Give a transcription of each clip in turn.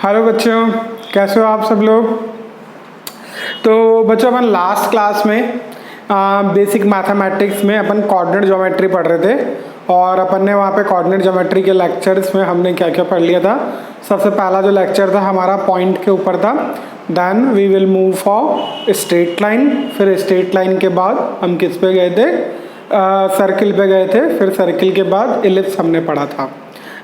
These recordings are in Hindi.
हेलो बच्चों, कैसे हो आप सब लोग। तो बच्चों अपन लास्ट क्लास में बेसिक मैथमेटिक्स में अपन कोऑर्डिनेट ज्योमेट्री पढ़ रहे थे और अपन ने वहाँ पे कोऑर्डिनेट ज्योमेट्री के लेक्चर्स में हमने क्या क्या पढ़ लिया था। सबसे पहला जो लेक्चर था हमारा पॉइंट के ऊपर था। Then we will move for straight line, फिर स्ट्रेट लाइन के बाद हम किस पे गए थे, सर्किल पे गए थे, फिर सर्किल के बाद इलिप्स हमने पढ़ा था।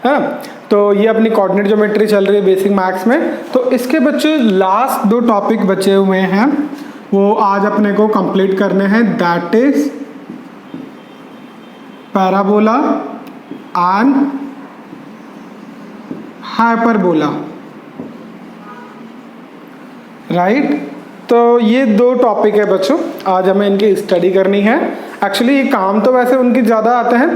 हाँ, तो ये अपनी कोऑर्डिनेट ज्योमेट्री चल रही है बेसिक मैथ्स में। तो इसके बच्चे लास्ट दो टॉपिक बचे हुए हैं वो आज अपने को कंप्लीट करने हैं, that is parabola and hyperbola, right. तो ये दो टॉपिक है बच्चों, आज हमें इनकी स्टडी करनी है। एक्चुअली ये काम तो वैसे उनकी ज़्यादा आते हैं,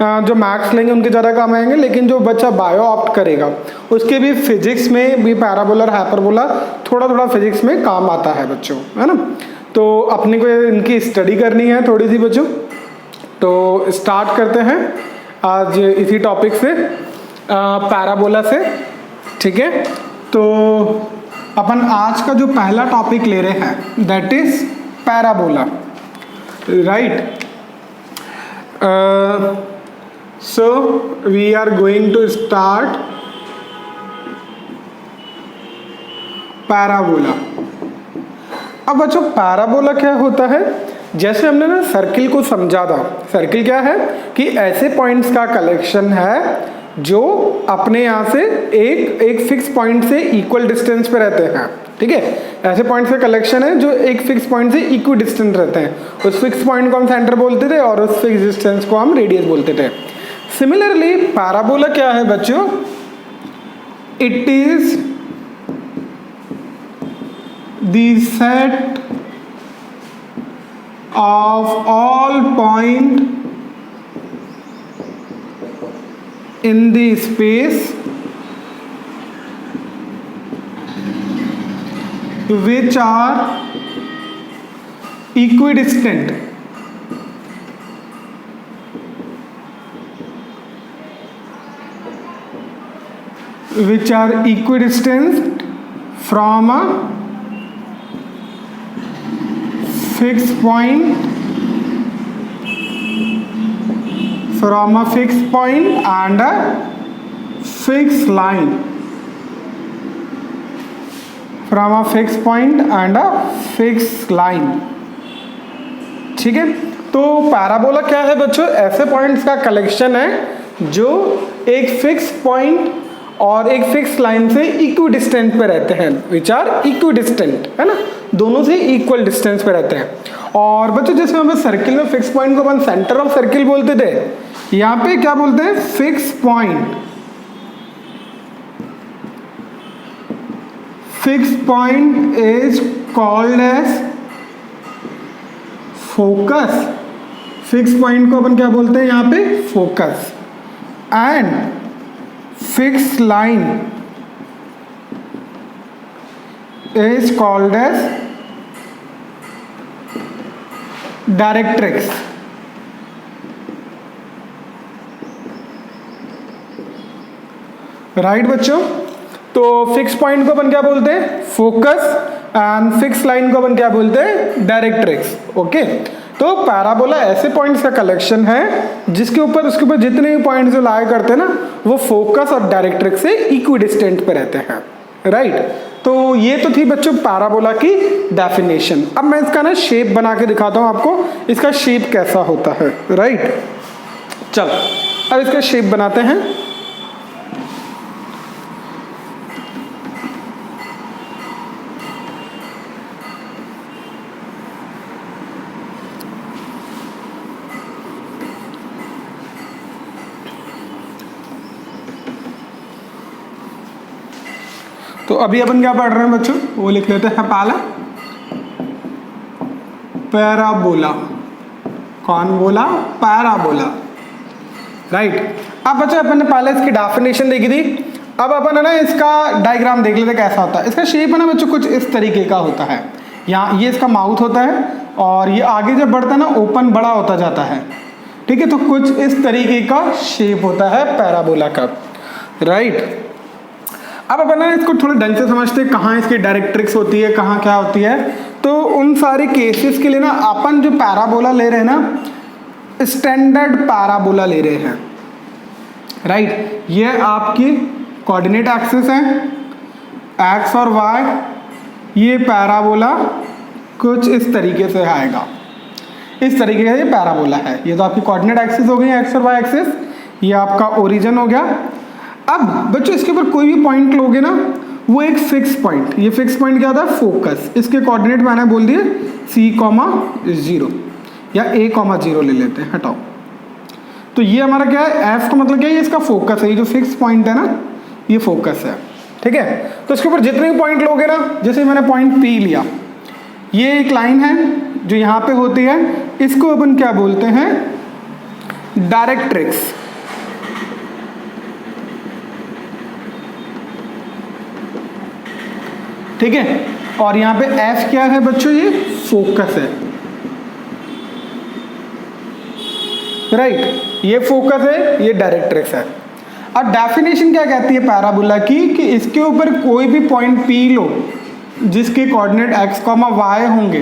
जो मैथ्स लेंगे उनके ज़्यादा काम आएंगे, लेकिन जो बच्चा बायो ऑप्ट करेगा उसके भी फिजिक्स में भी पैराबोला और हाइपरबोला थोड़ा थोड़ा फिजिक्स में काम आता है बच्चों, है ना। तो अपने को इनकी स्टडी करनी है थोड़ी सी बच्चों। तो स्टार्ट करते हैं आज इसी टॉपिक से, पैराबोला से, ठीक है। तो अपन आज का जो पहला टॉपिक ले रहे हैं that is parabola, right. So we are going to start parabola. अब बच्चों पैराबोला क्या होता है, जैसे हमने ना सर्किल को समझा था। सर्किल क्या है कि ऐसे पॉइंट्स का कलेक्शन है जो अपने यहाँ से एक फिक्स पॉइंट से इक्वल डिस्टेंस पे रहते हैं, ठीक है। ऐसे पॉइंट्स का कलेक्शन है जो एक फिक्स पॉइंट से इक्वल डिस्टेंस रहते हैं। उस फिक्स पॉइंट को हम सेंटर बोलते थे और उस फिक्स डिस्टेंस को हम रेडियस बोलते थे। सिमिलरली पैराबोला क्या है बच्चों, it is the set of all point in the space which are equidistant from a fixed point and a fixed line, from a fixed point and a fixed line, ठीक है। तो पैराबोला क्या है बच्चों, ऐसे पॉइंट्स का कलेक्शन है जो एक फिक्स पॉइंट और एक फिक्स लाइन से इक्विडिस्टेंट पे रहते हैं, विच आर इक्विडिस्टेंट, है ना, दोनों से इक्वल डिस्टेंस पे रहते हैं। और बच्चों जैसे हमें सर्किल में फिक्स पॉइंट को अपन सेंटर ऑफ सर्किल बोलते थे, यहाँ पे क्या बोलते हैं, fix point. Fixed point is called as focus। Fix point को अपन क्या बोलते हैं यहाँ पे, focus. And fix line is called as directrix, right बच्चों। तो फिक्स पॉइंट को अपन क्या बोलते हैं, फोकस, एंड फिक्स लाइन को अपन क्या बोलते हैं, डायरेक्ट्रिक्स, ओके। तो पैराबोला ऐसे पॉइंट्स का कलेक्शन है जिसके ऊपर उसके ऊपर जितने भी पॉइंट्स जो लाया करते हैं ना वो फोकस और डायरेक्ट्रिक्स से इक्विडिस्टेंट पे रहते हैं, राइट। तो ये तो थी बच्चों पैराबोला की डेफिनेशन। अब मैं इसका ना शेप बना के दिखाता हूँ आपको, इसका शेप कैसा होता है, राइट। चलो अब इसका शेप बनाते हैं। तो अभी अपन क्या पढ़ रहे हैं बच्चों, वो लिख लेते हैं पहला पैराबोला। कौन बोला, पैराबोला, राइट। अब बच्चों अपन ने पहले इसकी डेफिनेशन देखी थी, अब अपन है ना इसका डायग्राम देख लेते कैसा होता है। इसका शेप है ना बच्चों कुछ इस तरीके का होता है। यहाँ ये इसका माउथ होता है और ये आगे जब बढ़ता है ना ओपन बड़ा होता जाता है, ठीक है। तो कुछ इस तरीके का शेप होता है पैराबोला का, राइट। अब अपन ना इसको थोड़ा ढंग से समझते हैं, कहाँ इसकी डायरेक्ट्रिक्स होती है, कहाँ क्या होती है। तो उन सारे केसेस के लिए ना अपन जो पैराबोला ले रहे हैं ना, स्टैंडर्ड पैराबोला ले रहे हैं, राइट। ये आपकी कोऑर्डिनेट एक्सिस है, एक्स और वाई। ये पैराबोला कुछ इस तरीके से आएगा, इस तरीके का ये पैराबोला है। ये तो आपकी कोऑर्डिनेट एक्सिस हो गई, एक्स और वाई एक्सिस। ये आपका ओरिजिन हो गया। अब बच्चों इसके ऊपर कोई भी पॉइंट लोगे ना, वो एक फिक्स पॉइंट, ये फिक्स पॉइंट क्या होता है, फोकस। इसके कोऑर्डिनेट मैंने बोल दिए C,0 या A,0 ले लेते हैं, हटाओ। तो ये हमारा क्या है, F का मतलब क्या है, ये इसका फोकस है। ये जो फिक्स पॉइंट है ना, ये फोकस है, ठीक है। तो इसके ऊपर जितने भी पॉइंट लोगे ना, जैसे मैंने पॉइंट P लिया, ये एक लाइन है जो यहाँ पे होती है, इसको अपन क्या बोलते हैं, डायरेक्ट्रिक्स। ठीक है। और यहाँ पे F क्या है बच्चों, ये फोकस है, राइट। ये फोकस है, ये डायरेक्ट्रिक्स है। अब डेफिनेशन क्या कहती है पैराबोला की, कि इसके ऊपर कोई भी पॉइंट P लो जिसके कोऑर्डिनेट x, y होंगे,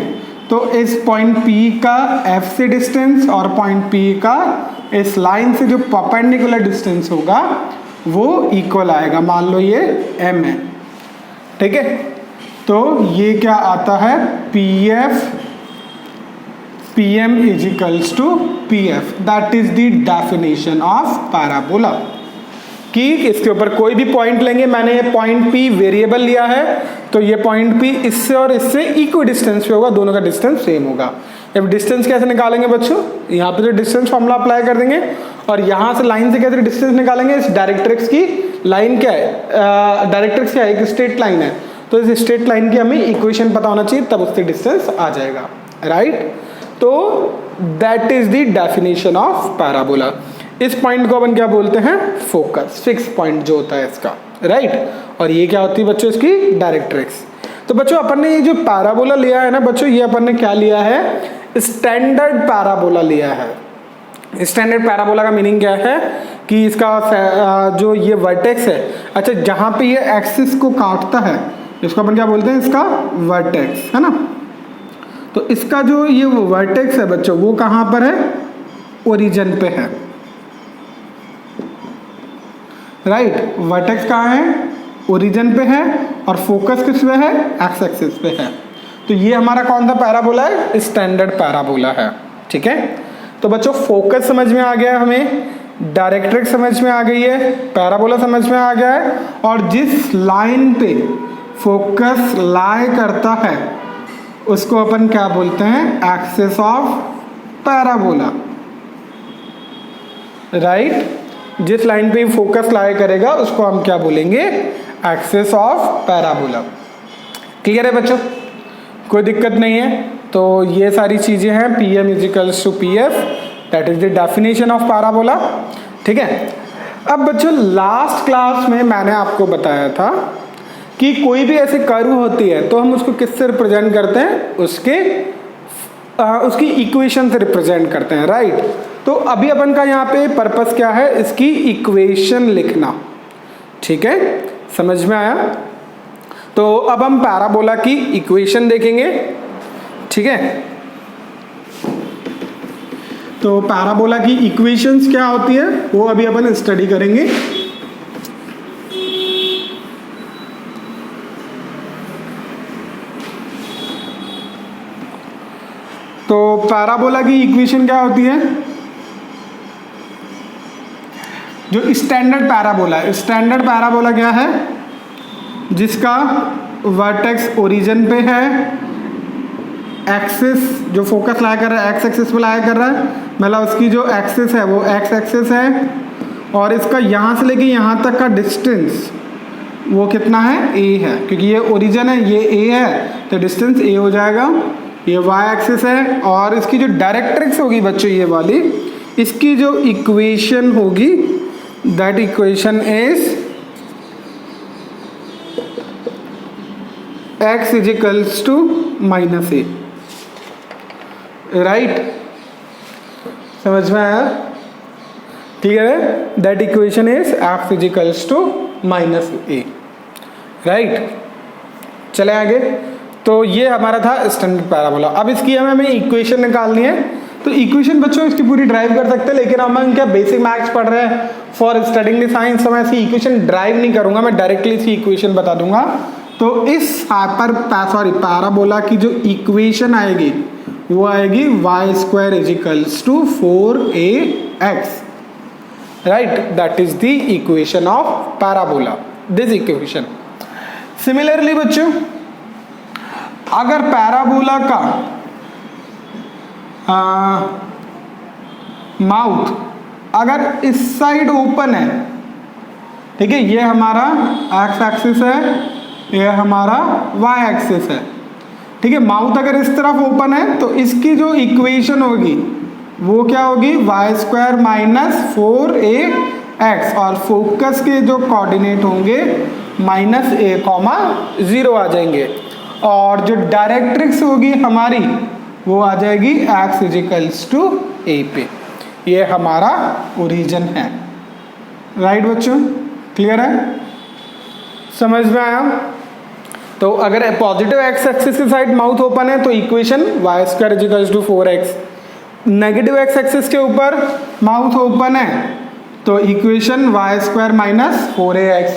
तो इस पॉइंट P का F से डिस्टेंस और पॉइंट P का इस लाइन से जो परपेंडिकुलर डिस्टेंस होगा वो इक्वल आएगा। मान लो ये m है, ठीक है। तो ये क्या आता है, PM is equals to PF। That is the definition of parabola. कि इसके ऊपर कोई भी पॉइंट लेंगे, मैंने ये पॉइंट P वेरिएबल लिया है, तो ये पॉइंट P इससे और इससे इक्वल डिस्टेंस पे होगा, दोनों का डिस्टेंस सेम होगा। अब डिस्टेंस कैसे निकालेंगे बच्चों, यहाँ पे जो डिस्टेंस फॉर्मूला अप्लाई कर देंगे, और यहाँ से लाइन से कैसे डिस्टेंस निकालेंगे, इस डायरेक्ट्रिक्स की लाइन क्या है, डायरेक्ट्रिक्स क्या है, एक स्ट्रेट लाइन है, तो इस स्ट्रेट लाइन की हमें इक्वेशन पता होना चाहिए, तब उससे डिस्टेंस आ जाएगा, राइट। तो that is the definition of parabola. इस पॉइंट को अपन क्या बोलते हैं, फोकस, फिक्स पॉइंट जो होता है इसका, राइट। और ये क्या होती है बच्चों, इसकी डायरेक्ट्रिक्स। तो बच्चों अपन ने ये जो पैराबोला लिया है ना बच्चों, ये अपन ने क्या लिया है, स्टैंडर्ड पैराबोला लिया है। स्टैंडर्ड पैराबोला का मीनिंग क्या है कि इसका जो ये वर्टेक्स है, अच्छा जहाँ पे ये एक्सिस को काटता है, इसको अपन क्या बोलते हैं, इसका वर्टेक्स, है ना। तो इसका जो ये वर्टेक्स है बच्चों, वो कहाँ पर है, ओरिजिन पे है, राइट। वर्टेक्स कहाँ है, ओरिजिन पे है, और फोकस किस पे है, एक्स एक्सिस पे है। तो ये हमारा कौन सा पैराबोला है, स्टैंडर्ड पैराबोला है, ठीक है। तो बच्चों फोकस समझ में आ गया, हमें डायरेक्ट्रिक्स समझ में आ गई है, पैराबोला समझ में आ गया है, और जिस लाइन पे फोकस लाई करता है उसको अपन क्या बोलते हैं, एक्सिस ऑफ पैराबोला, राइट। जिस लाइन पे फोकस लाई करेगा उसको हम क्या बोलेंगे, एक्सिस ऑफ पैराबोला। क्लियर है बच्चों, कोई दिक्कत नहीं है। तो ये सारी चीजें हैं, PM is equals to PF, that is the definition of parabola, ठीक है। अब बच्चों लास्ट क्लास में मैंने आपको बताया था कि कोई भी ऐसी कर्व होती है तो हम उसको किससे रिप्रेजेंट करते हैं, उसकी इक्वेशन से रिप्रेजेंट करते हैं, राइट। तो अभी अपन का यहाँ पे पर्पस क्या है, इसकी इक्वेशन लिखना, ठीक है, समझ में आया। तो अब हम पैराबोला की इक्वेशन देखेंगे, ठीक है। तो पैराबोला की इक्वेशंस क्या होती है वो अभी अपन स्टडी करेंगे। तो पैराबोला की इक्वेशन क्या होती है, जो स्टैंडर्ड पैराबोला है, स्टैंडर्ड पैराबोला क्या है, जिसका वर्टेक्स ओरिजिन पे है, एक्सिस जो फोकस लाया कर रहा है एक्स एक्सिस पे लाया कर रहा है, मतलब उसकी जो एक्सिस है वो एक्स एक्सिस है, और इसका यहाँ से लेके यहाँ तक का डिस्टेंस वो कितना है, a है, क्योंकि ये ओरिजिन है, ये a है, तो डिस्टेंस a हो जाएगा। ये y एक्सिस है, और इसकी जो डायरेक्ट्रिक्स होगी बच्चों ये वाली, इसकी जो इक्वेशन होगी, that equation is x is equals to -a, right. समझ में आया, क्लियर है। That equation is x is equals to -a। Right. चले आगे। तो ये हमारा था स्टैंडर्ड पैराबोला। अब इसकी हमें इक्वेशन निकालनी है। तो इक्वेशन बच्चों इसकी पूरी ड्राइव कर सकते हैं, लेकिन हम क्या बेसिक मैथ्स पढ़ रहे हैं फॉर स्टडिंग द साइंस, तो मैं इसकी इक्वेशन ड्राइव नहीं करूंगा, मैं डायरेक्टली इसकी इक्वेशन बता दूंगा। तो इस पैराबोला की जो इक्वेशन आएगी वो आएगी y square is equals to 4ax, right. That is the equation of parabola, this equation. Similarly बच्चों, अगर पैराबोला का माउथ अगर इस साइड ओपन है, ठीक है, ये हमारा एक्स एक्सिस है, ये हमारा वाई एक्सिस है, ठीक है। माउथ अगर इस तरफ ओपन है तो इसकी जो इक्वेशन होगी वो क्या होगी, वाई स्क्वायर माइनस 4ax, और फोकस के जो कोऑर्डिनेट होंगे -a,0 आ जाएंगे, और जो डायरेक्ट्रिक्स होगी हमारी वो आ जाएगी x इजिकल्स टू a पे। ये हमारा ओरिजिन है, राइट बच्चों, क्लियर है, समझ में आया। तो अगर पॉजिटिव एक्स एक्सिस के साइड माउथ ओपन है तो equation y square equals to 4x, negative x axis के ऊपर माउथ ओपन है तो equation y square minus 4ax,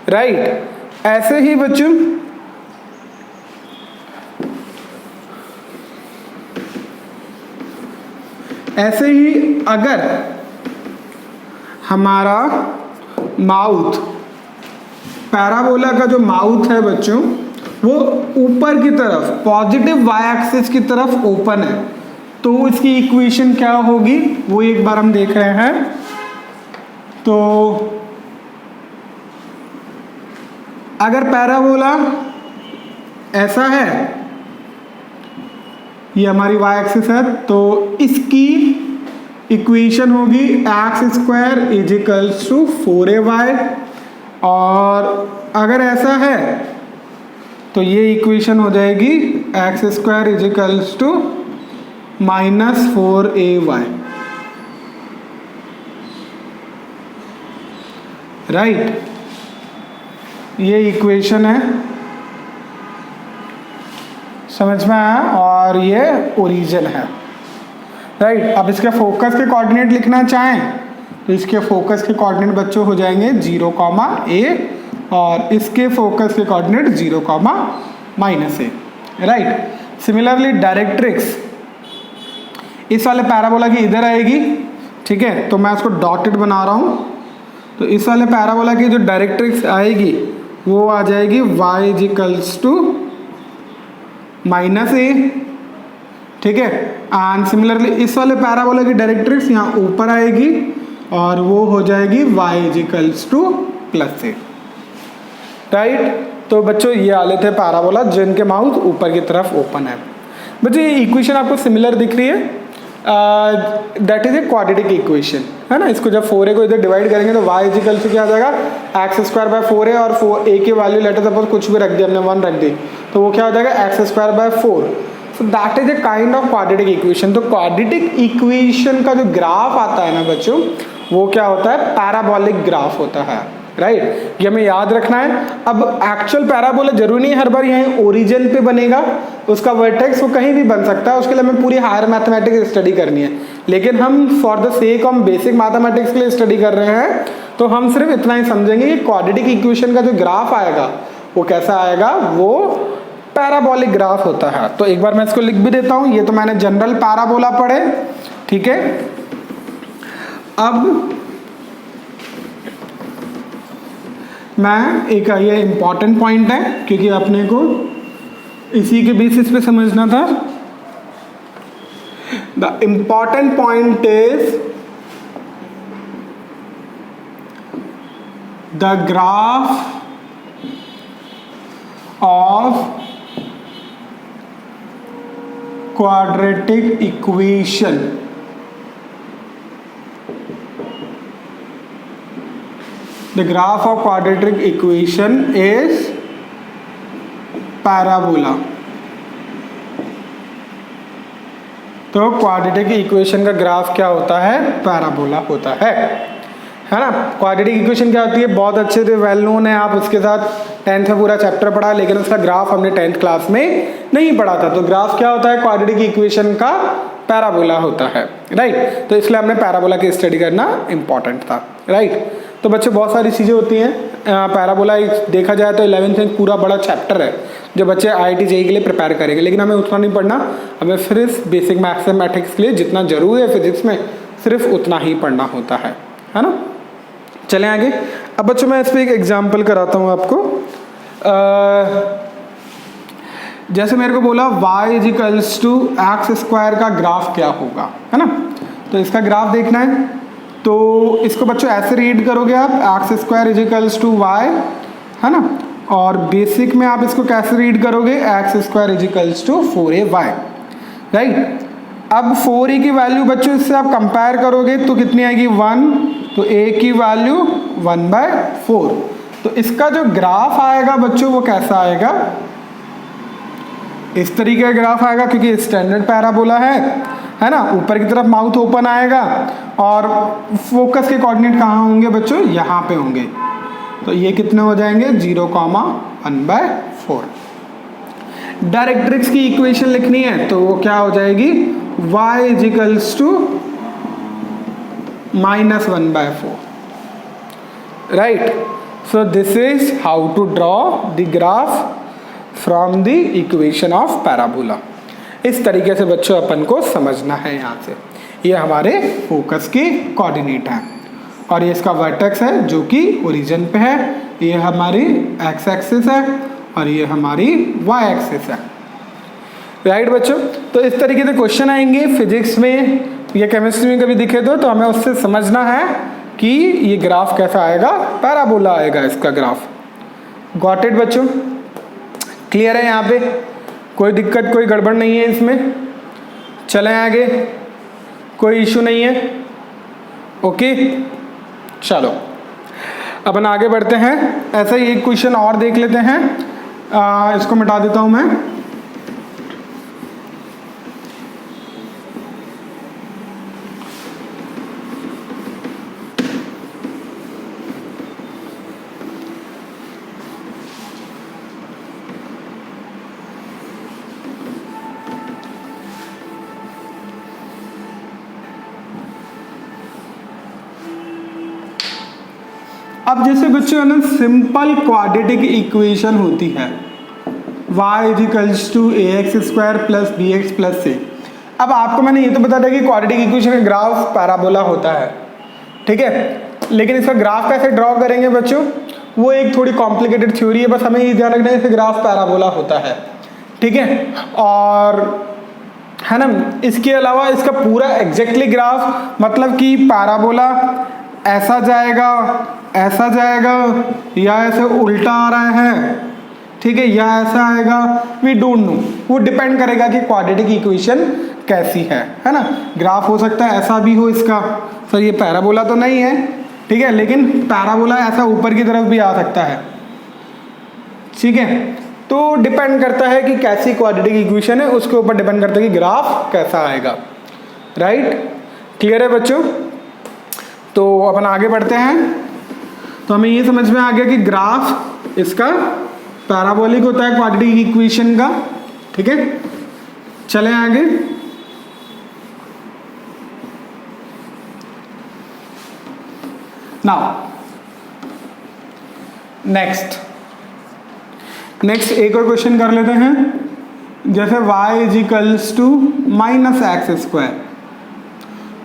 right. ऐसे ही बच्चों ऐसे ही अगर हमारा माउथ, पैराबोला का जो माउथ है बच्चों वो ऊपर की तरफ पॉजिटिव वाई एक्सिस की तरफ ओपन है, तो इसकी इक्वेशन क्या होगी वो एक बार हम देख रहे हैं। तो अगर पैराबोला ऐसा है, ये हमारी वाई एक्सिस है, तो इसकी इक्वेशन होगी x square is equals to 4ay, और अगर ऐसा है तो ये इक्वेशन हो जाएगी x square is equals to -4ay, right. ये इक्वेशन है, समझ में आया, और ये ओरिजिन है, राइट। अब इसके फोकस के कोऑर्डिनेट लिखना चाहें तो इसके फोकस के कोऑर्डिनेट बच्चों हो जाएंगे 0,a, और इसके फोकस के coordinate 0,-a, right. Similarly directrix इस वाले पैराबोला की इधर आएगी, ठीक है, तो मैं उसको डॉटेड बना रहा हूँ। तो इस वाले पैराबोला की जो डायरेक्ट्रिक्स आएगी वो आ जाएगी y इजिकल्स टू -a, ठीक है। एंड सिमिलरली इस वाले पैराबोला की डायरेक्ट्रिक्स यहाँ ऊपर आएगी और वो हो जाएगी y equals to +a, right. तो बच्चों ये वाले थे पैराबोला जिनके माउथ ऊपर की तरफ ओपन है। बच्चों ये इक्वेशन आपको सिमिलर दिख रही है, that is a quadratic equation, है ना। इसको जब 4a को इधर डिवाइड करेंगे तो y इजिकल से क्या आ जाएगा, एक्स स्क्वायर बाय 4a, और 4a की वैल्यू लेटर सपोज कुछ भी रख दी हमने, 1 रख दी, तो वो क्या हो जाएगा x square bye 4। So that is a kind of quadratic equation. तो क्वाड्रेटिक इक्वेशन का जो ग्राफ आता है ना बच्चों, वो क्या होता है, पैराबोलिक ग्राफ होता है, राइट। ये हमें याद रखना है। अब एक्चुअल पैराबोला जरूरी नहीं हर बार यहीं ओरिजिन पे बनेगा, उसका वर्टेक्स वो कहीं भी बन सकता है, उसके लिए हमें पूरी हायर मैथमेटिक्स स्टडी करनी है, लेकिन हम फॉर द सेक हम बेसिक मैथमेटिक्स के लिए स्टडी कर रहे हैं, तो हम सिर्फ इतना ही समझेंगे कि क्वाड्रेटिक इक्वेशन का जो ग्राफ आएगा वो कैसा आएगा, वो पैराबोलिक ग्राफ होता है। तो एक बार मैं इसको लिख भी देता हूँ, ये तो मैंने जनरल पैराबोला पढ़े, ठीक है। अब मैं एक ये इंपॉर्टेंट पॉइंट है क्योंकि अपने को इसी के बेसिस पे समझना था। The important point is the graph of quadratic equation. The graph of quadratic equation is parabola। तो क्वाड्रेटिक इक्वेशन का ग्राफ क्या होता है, पैराबोला होता है, है ना। क्वाड्रेटिक इक्वेशन क्या होती है, बहुत अच्छे से वेल नोन है, आप उसके साथ 10th में पूरा चैप्टर पढ़ा, लेकिन उसका ग्राफ हमने 10th क्लास में नहीं पढ़ा था। तो ग्राफ क्या होता है, क्वाड्रेटिक इक्वेशन का पैराबोला होता है, राइट। तो इसलिए हमने पैराबोला की स्टडी करना इंपॉर्टेंट था, राइट। तो बच्चों बहुत सारी चीज़ें होती हैं। पैराबोला देखा जाए तो 11th में पूरा बड़ा चैप्टर है जो बच्चे IIT JEE के लिए प्रिपेयर करेंगे, लेकिन हमें उतना नहीं पढ़ना, हमें सिर्फ बेसिक मैथमेटिक्स के लिए जितना जरूरी है फिजिक्स में सिर्फ उतना ही पढ़ना होता है ना। चलें आगे। अब बच्चों मैं इस पर एक एग्जाम्पल कराता हूँ आपको। जैसे मेरे को बोला y = x² का ग्राफ क्या होगा, है ना। तो इसका ग्राफ देखना है, तो इसको बच्चों ऐसे रीड करोगे आप, x² = y, है ना। और बेसिक में आप इसको कैसे रीड करोगे, x² = 4ay, राइट। अब 4a की वैल्यू बच्चों इससे आप कंपेयर करोगे तो कितनी आएगी, 1, तो a की वैल्यू 1/4। तो इसका जो ग्राफ आएगा बच्चों वो कैसा आएगा, इस तरीके का ग्राफ आएगा, क्योंकि स्टैंडर्ड पैराबोला है ना। ऊपर की तरफ माउथ ओपन आएगा और फोकस के कोऑर्डिनेट कहाँ होंगे बच्चों, यहाँ पे होंगे। तो ये कितने हो जाएंगे, 0,1/4। डायरेक्ट्रिक्स की इक्वेशन लिखनी है तो वो क्या हो जाएगी, y = -1/4, right. So this is how to draw the graph from the equation of parabola. इस तरीके से बच्चों अपन को समझना है। यहाँ से ये हमारे फोकस के कोऑर्डिनेट हैं और ये इसका वर्टेक्स है जो कि ओरिजिन पे है, ये हमारी x एक्सिस है और ये हमारी y एक्सिस है, राइट बच्चों। तो इस तरीके से क्वेश्चन आएंगे फिजिक्स में या केमिस्ट्री में कभी दिखे तो हमें उससे समझना है कि ये ग्राफ कैसा आएगा, पैराबोला आएगा इसका ग्राफ। गॉट इट बच्चों, क्लियर है यहाँ पे, कोई दिक्कत कोई गड़बड़ नहीं है इसमें। चलें आगे, कोई इशू नहीं है, ओके। चलो अपन आगे बढ़ते हैं। ऐसा ही एक क्वेश्चन और देख लेते हैं, इसको मिटा देता हूं मैं। अब जैसे बच्चों है ना, सिंपल क्वाड्रेटिक इक्वेशन होती है y = ax² + bx + c। अब आपको मैंने ये तो बता दिया कि क्वाड्रेटिक इक्वेशन का ग्राफ पैराबोला होता है, ठीक है। लेकिन इसका ग्राफ कैसे ड्रॉ करेंगे बच्चों, वो एक थोड़ी कॉम्प्लिकेटेड थ्योरी है, बस हमें ये ध्यान रखना है इसका ग्राफ पैराबोला होता है, ठीक है। और है ना, इसके अलावा इसका पूरा एग्जैक्टली ग्राफ, मतलब कि पैराबोला ऐसा जाएगा या ऐसे उल्टा आ रहा है, ठीक है, या ऐसा आएगा, वी डोंट नो। वो डिपेंड करेगा कि क्वाड्रेटिक इक्वेशन कैसी है ना। ग्राफ हो सकता है ऐसा भी हो इसका, सर ये पैराबोला तो नहीं है, ठीक है, लेकिन पैराबोला ऐसा ऊपर की तरफ भी आ सकता है, ठीक है। तो डिपेंड करता है कि कैसी क्वाड्रेटिक इक्वेशन है, उसके ऊपर डिपेंड करता है कि ग्राफ कैसा आएगा, राइट। क्लियर है बच्चों। तो अपन आगे बढ़ते हैं। तो हमें ये समझ में आ गया कि ग्राफ इसका पैराबोलिक होता है क्वाड्रेटिक इक्वेशन का, ठीक है। चलें आगे। नाउ नेक्स्ट एक और क्वेश्चन कर लेते हैं। जैसे y = -x²,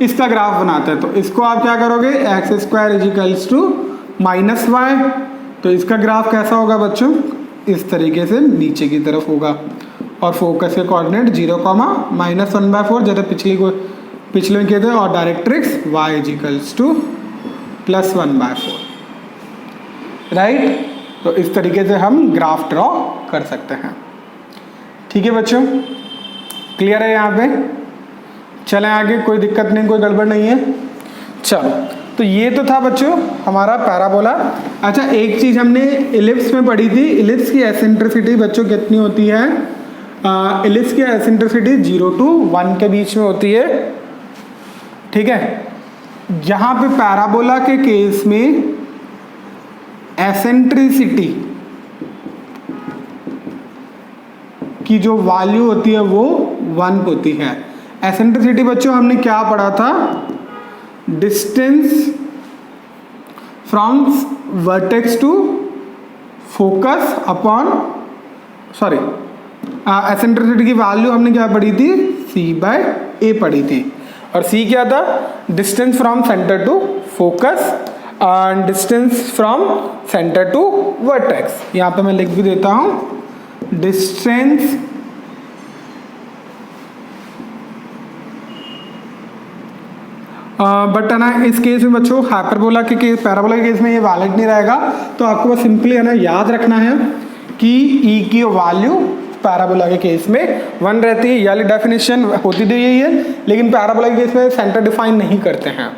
इसका ग्राफ बनाते हैं। तो इसको आप क्या करोगे, x² = -y। तो इसका ग्राफ कैसा होगा बच्चों, इस तरीके से नीचे की तरफ होगा और फोकस के कोऑर्डिनेट 0,-1/4 जैसे पिछले में किए थे, और डायरेक्ट्रिक्स y = +1/4, राइट। तो इस तरीके से हम ग्राफ ड्रॉ कर सकते हैं, ठीक है बच्चों। क्लियर है यहाँ पे। चलें आगे, कोई दिक्कत नहीं, कोई गड़बड़ नहीं है। चलो, तो ये तो था बच्चों हमारा पैराबोला। अच्छा, एक चीज़ हमने इलिप्स में पढ़ी थी, इलिप्स की एसेंट्रिसिटी बच्चों कितनी होती है, इलिप्स की एसेंट्रिसिटी 0 to 1 के बीच में होती है, ठीक है। यहाँ पे पैराबोला के केस में एसेंट्रिसिटी की जो वैल्यू होती है वो 1 होती है। एसेंट्रिसिटी बच्चों हमने क्या पढ़ा था, distance from vertex to focus upon eccentricity की वैल्यू हमने क्या पढ़ी थी, c/a पढ़ी थी। और c क्या था, distance from centre to focus and distance from centre to vertex. यहाँ पे मैं लिख भी देता हूँ, डिस्टेंस बट है ना इस केस में बच्चों हाइपरबोला के केस, पैराबोला के केस में ये वैलिड नहीं रहेगा। तो आपको बस सिंपली है ना याद रखना है कि e की वैल्यू पैराबोला के केस में 1 रहती है। यानी डेफिनेशन होती तो यही है, लेकिन पैराबोला के केस में सेंटर डिफाइन नहीं करते हैं।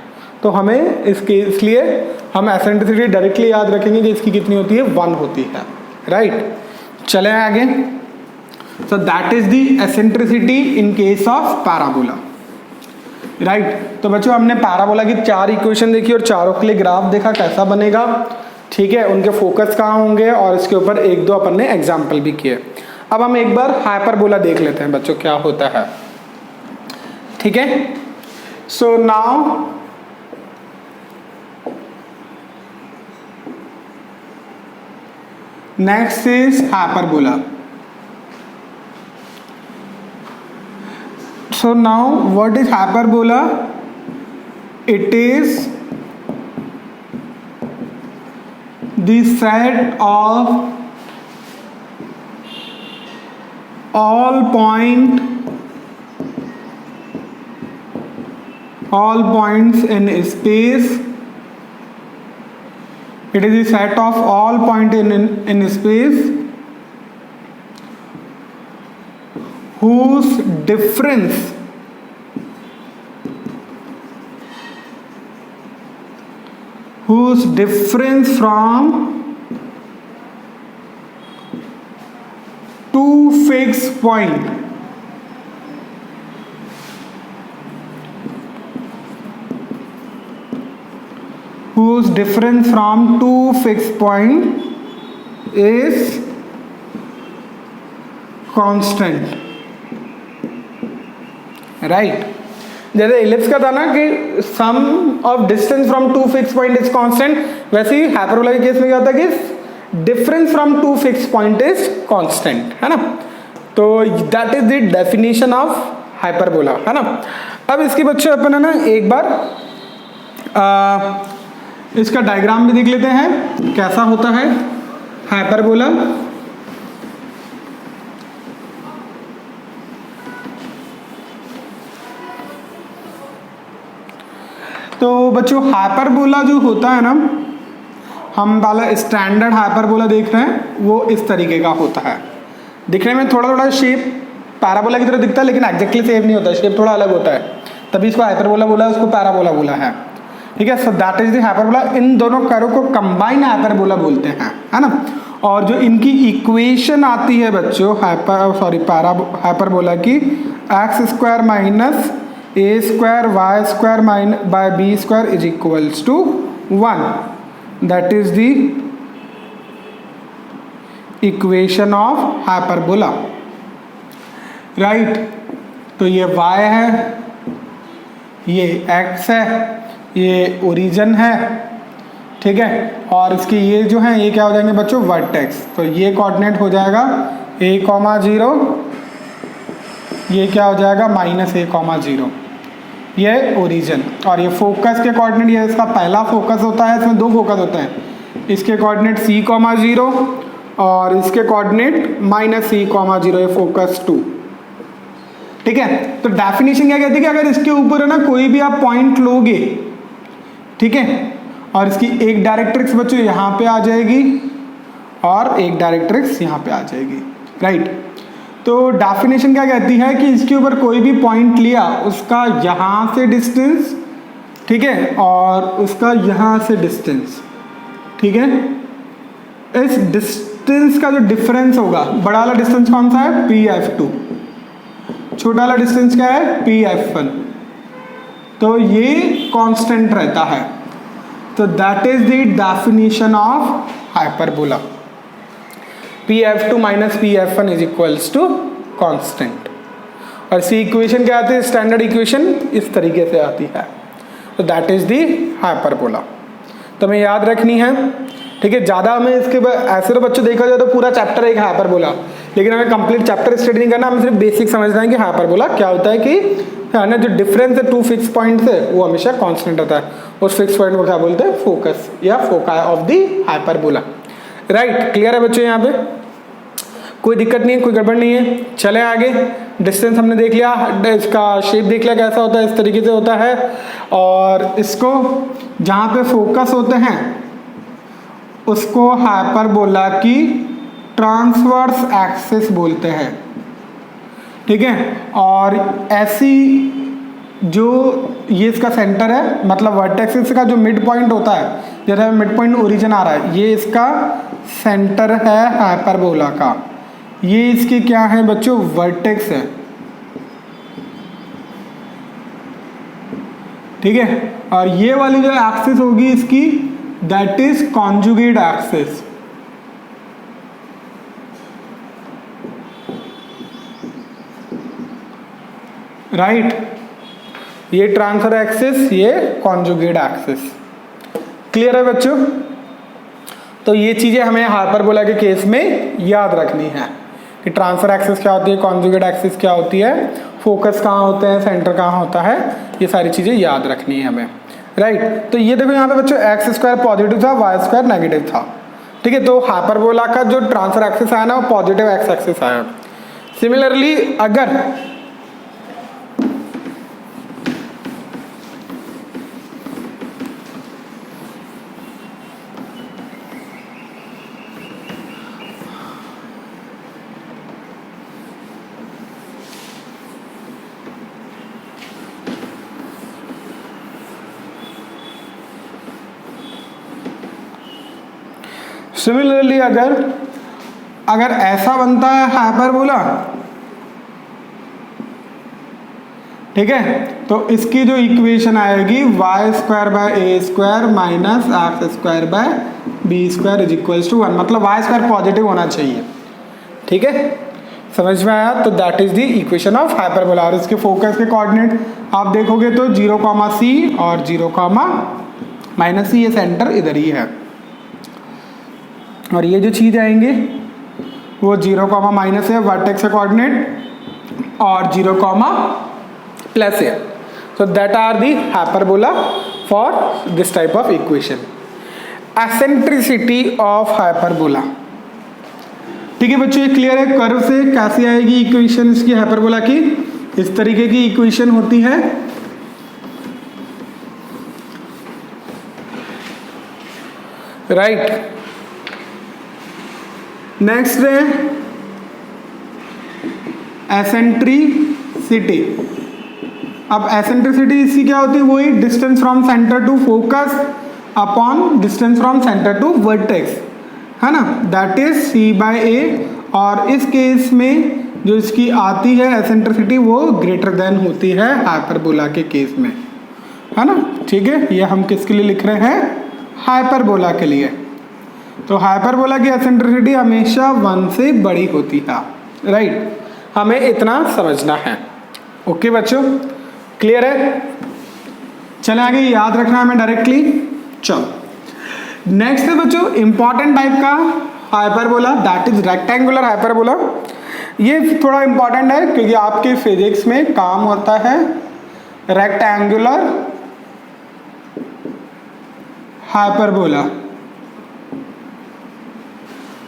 तो हमें इसलिए हम एसेंट्रिसिटी डायरेक्टली याद रखेंगे कि इसकी कितनी होती है, 1 होती है, राइट। चलें आगे। सो that is the eccentricity in case of parabola, right. तो बच्चों हमने पैराबोला की 4 इक्वेशन देखी और चारों के लिए ग्राफ देखा कैसा बनेगा, ठीक है, उनके फोकस कहाँ होंगे और इसके ऊपर 1-2 अपन ने एग्जाम्पल भी किए। अब हम एक बार हाइपरबोला देख लेते हैं बच्चों क्या होता है, ठीक है। So now next is hyperbola. So now what is hyperbola? It is the set of all points in space. It is the set of all points in space whose difference from two fixed point is constant, right. जैसे इलिप्स का था ना कि sum of distance from 2 fix point is constant, वैसे ही हाइपरबोला के केस में क्या होता है कि difference from 2 fix point is constant, है ना। तो that is the definition of hyperbola, है ना। अब इसके बच्चों अपन है ना एक बार इसका डायग्राम भी देख लेते हैं कैसा होता है हाइपरबोला। तो बच्चों हाइपरबोला जो होता है ना, हम वाला स्टैंडर्ड हाइपरबोला देख रहे हैं, वो इस तरीके का होता है। दिखने में थोड़ा थोड़ा शेप पैराबोला की तरह दिखता है, लेकिन एग्जैक्टली सेम नहीं होता, शेप थोड़ा अलग होता है, तभी इसको हाइपरबोला बोला, उसको पैराबोला बोला है, ठीक है। So that is the hyperbola. इन दोनों कर्व को कंबाइन हाइपरबोला बोलते हैं, है ना। और जो इनकी इक्वेशन आती है बच्चों हाइपरबोला की, x² minus a² y² by b² is equals to 1. That is the equation of hyperbola, right। तो ये y है, ये x है, ये ओरिजिन है, ठीक है। और इसके ये जो है ये क्या हो जाएंगे बच्चों, वर्टेक्स। तो ये कोऑर्डिनेट हो जाएगा a,0, ये क्या हो जाएगा -a,0, ये ओरिजिन। और ये फोकस के कोऑर्डिनेट, ये इसका पहला फोकस होता है, इसमें 2 फोकस होते हैं, इसके कोऑर्डिनेट c,0 और इसके कोऑर्डिनेट -c,0, ये फोकस 2, ठीक है। तो डेफिनेशन क्या कहती है कि अगर इसके ऊपर है ना कोई भी आप पॉइंट लोगे, ठीक है, और इसकी एक डायरेक्ट्रिक्स बच्चों यहाँ पे आ जाएगी और एक डायरेक्ट्रिक्स यहाँ पे आ जाएगी, राइट। तो डेफिनेशन क्या कहती है कि इसके ऊपर कोई भी पॉइंट लिया, उसका यहाँ से डिस्टेंस, ठीक है, और उसका यहाँ से डिस्टेंस, ठीक है, इस डिस्टेंस का जो डिफरेंस होगा, बड़ा वाला डिस्टेंस कौन सा है, pf2, छोटा वाला डिस्टेंस क्या है, pf1। तो ये कांस्टेंट रहता है। तो that is the definition of hyperbola. Pf2 minus Pf1 is equals to constant. और इसी इक्वेशन क्या आती है, स्टैंडर्ड इक्वेशन इस तरीके से आती है। तो दैट इज दी हाइपरबोला। तो हमें याद रखनी है, ठीक है। ज़्यादा हमें इसके ऐसे तो बच्चों देखा जाए तो पूरा चैप्टर एक हाइपरबोला, लेकिन हमें कंप्लीट चैप्टर स्टडी नहीं करना, हमें सिर्फ बेसिक समझना है कि हाइपरबोला क्या होता है, कि है ना, जो डिफरेंस है टू फिक्स पॉइंट से वो हमेशा कांस्टेंट होता है। उस फिक्स पॉइंट को क्या बोलते हैं, फोकस या foci of the hyperbola. Right, clear है बच्चों? यहाँ पे कोई दिक्कत नहीं है, कोई गड़बड़ नहीं है। चले आगे। डिस्टेंस हमने देख लिया, इसका शेप देख लिया कैसा होता है, इस तरीके से होता है। और इसको जहाँ पे फोकस होते हैं उसको हाइपरबोला की ट्रांसवर्स एक्सिस बोलते हैं, ठीक है। और ऐसी जो ये इसका सेंटर है, मतलब वर्टेक्स का जो मिड पॉइंट होता है, जैसे मिड पॉइंट ओरिजिन आ रहा है, ये इसका सेंटर है हाइपरबोला का। ये इसकी क्या है बच्चों, वर्टेक्स है, ठीक है। और ये वाली जो एक्सिस होगी इसकी, that is conjugate axis. Right, ये ट्रांसफर एक्सिस, ये कॉन्जुगेट एक्सिस। क्लियर है बच्चों? तो ये चीजें हमें हाइपरबोला के केस में याद रखनी है कि ट्रांसफर एक्सिस क्या होती है, कॉन्जुगेट एक्सिस क्या होती है, फोकस कहाँ होते हैं, सेंटर कहाँ होता है, ये सारी चीजें याद रखनी है हमें। राइट, तो ये देखो यहाँ पे बच्चों एक्स स्क्वायर पॉजिटिव था, वाई स्क्वायर नेगेटिव था, ठीक है। तो हाइपरबोला का जो ट्रांसफर एक्सिस आया ना वो पॉजिटिव एक्स एक्सिस आया। सिमिलरली अगर अगर ऐसा बनता है हाइपरबोला, ठीक है, तो इसकी जो इक्वेशन आएगी y square by a square minus x square by b square is equals to 1, मतलब वाई स्क्वायर पॉजिटिव होना चाहिए, ठीक है। समझ में आया? तो that is the equation of hyperbola. और इसके फोकस के कोऑर्डिनेट आप देखोगे तो 0,c और 0,-c, ये सेंटर इधर ही है। और ये जो चीज आएंगे वो 0,- है वर्टेक्स का कोऑर्डिनेट, और 0,+ है। So that are the hyperbola for this type of equation. Eccentricity of hyperbola, ठीक है बच्चों, ये क्लियर है? कर्व से कैसी आएगी इक्वेशन इसकी हाइपरबोला की, इस तरीके की इक्वेशन होती है। राइट, नेक्स्ट है एसेंट्रिसिटी। अब एसेंट्रिसिटी इसकी क्या होती है, वही distance from centre to focus upon distance from centre to vertex, है ना, दैट इज c/a। और इस केस में जो इसकी आती है एसेंट्रिसिटी वो ग्रेटर देन होती है हाइपरबोला के केस में, है ना, ठीक है। ये हम किसके लिए लिख रहे हैं, हाइपरबोला के लिए। तो हाइपरबोला की एसेंट्रिसिटी हमेशा 1 से बड़ी होती है। राइट, हमें इतना समझना है। ओके बच्चों, क्लियर है? चले आगे, याद रखना हमें डायरेक्टली। चलो नेक्स्ट है बच्चों इंपॉर्टेंट टाइप का hyperbola, that is rectangular hyperbola. ये थोड़ा इंपॉर्टेंट है क्योंकि आपके फिजिक्स में काम होता है रेक्टेंगुलर हाइपरबोला।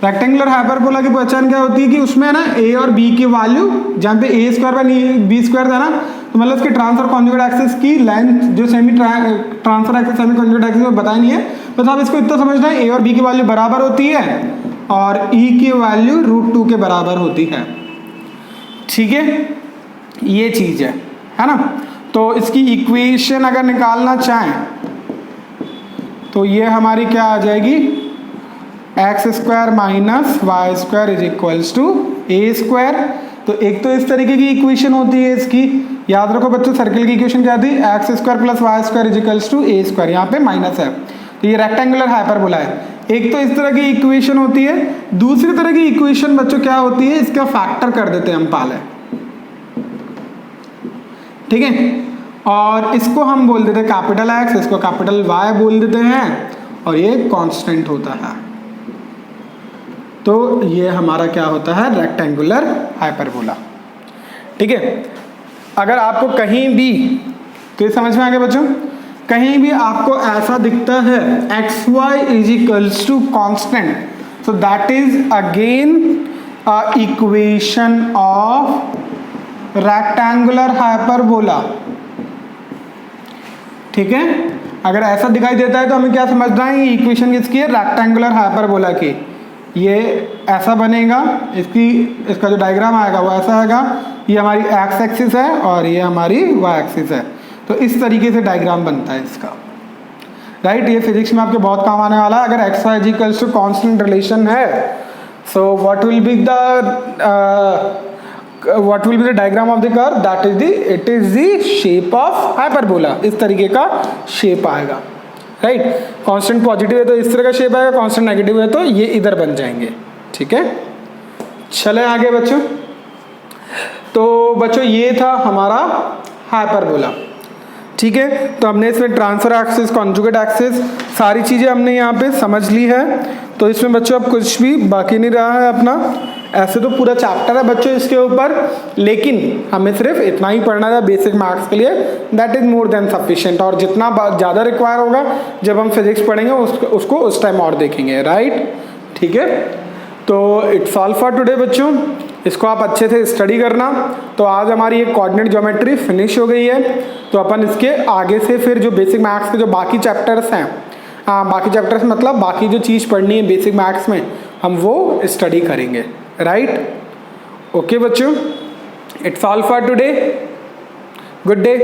रेक्टेंगुलर हाइपरबोला की पहचान क्या होती है कि उसमें ना ए और बी की वैल्यू, जहाँ पे ए स्क्वायर बाय बी स्क्वायर था ना, तो मतलब उसके ट्रांसफर कॉन्जुगेट एक्सिस की लेंथ जो semi transfer axis semi conjugate axis में बताया नहीं है, बस आप इसको इतना समझना है, ए और बी की वैल्यू बराबर होती है और ई की वैल्यू √2 के बराबर होती है, ठीक है। ये चीज है ना। तो इसकी इक्वेशन अगर निकालना चाहें तो ये हमारी क्या आ जाएगी, x square minus y square is equals to a square. तो एक तो इस तरीके की इक्वेशन होती है इसकी, याद रखो बच्चों, सर्किल की इक्वेशन क्या थी, x square plus y square equals to a square, यहाँ पे माइनस है, तो ये रेक्टेंगुलर हाइपरबोला है। एक तो इस तरह की इक्वेशन होती है, दूसरी तरह की इक्वेशन बच्चों क्या होती है, इसका फैक्टर कर देते हैं हम पहले, ठीक है, और इसको हम बोल देते हैं कैपिटल एक्स, इसको कैपिटल वाई बोल देते हैं, और ये कांस्टेंट होता है। तो ये हमारा क्या होता है, रेक्टेंगुलर हाइपरबोला, ठीक है। अगर आपको कहीं भी, तो ये समझ में आ गया बच्चों, कहीं भी आपको ऐसा दिखता है x y is equals to constant, so that is again equation of rectangular hyperbola, ठीक है। अगर ऐसा दिखाई देता है तो हमें क्या समझना है, ये इक्वेशन किसकी है, रेक्टेंगुलर हाइपरबोला की। ये ऐसा बनेगा, इसका जो डायग्राम आएगा वो ऐसा आएगा, ये हमारी एक्स एक्सिस है और ये हमारी वाई एक्सिस है, तो इस तरीके से डायग्राम बनता है इसका, राइट। ये फिजिक्स में आपके बहुत काम आने वाला है। अगर x y equals to constant relation है, so what will be the diagram of the curve, that is it is the shape of hyperbola, इस तरीके का शेप आएगा, राइट। कांस्टेंट पॉजिटिव है तो इस तरह का शेप आएगा, कांस्टेंट नेगेटिव है तो ये इधर बन जाएंगे, ठीक है। चले आगे बच्चों, तो बच्चों ये था हमारा हाइपरबोला, ठीक है। तो हमने इसमें ट्रांसफर एक्सिस, कॉन्जुगेट एक्सिस, सारी चीज़ें हमने यहाँ पे समझ ली है। तो इसमें बच्चों अब कुछ भी बाकी नहीं रहा है अपना, ऐसे तो पूरा चैप्टर है बच्चों इसके ऊपर, लेकिन हमें सिर्फ इतना ही पढ़ना था बेसिक मार्क्स के लिए, that is more than sufficient. और जितना ज़्यादा रिक्वायर होगा जब हम फिजिक्स पढ़ेंगे उसको उस टाइम और देखेंगे, राइट, ठीक है। तो इट्स ऑल फॉर टुडे बच्चों, इसको आप अच्छे से स्टडी करना। तो आज हमारी एक कोऑर्डिनेट ज्योमेट्री फिनिश हो गई है, तो अपन इसके आगे से फिर जो बेसिक मैथ्स के जो बाकी चैप्टर्स हैं, बाकी चैप्टर्स मतलब बाकी जो चीज़ पढ़नी है बेसिक मैथ्स में, हम वो स्टडी करेंगे, राइट। ओके बच्चों, it's all for today, good day.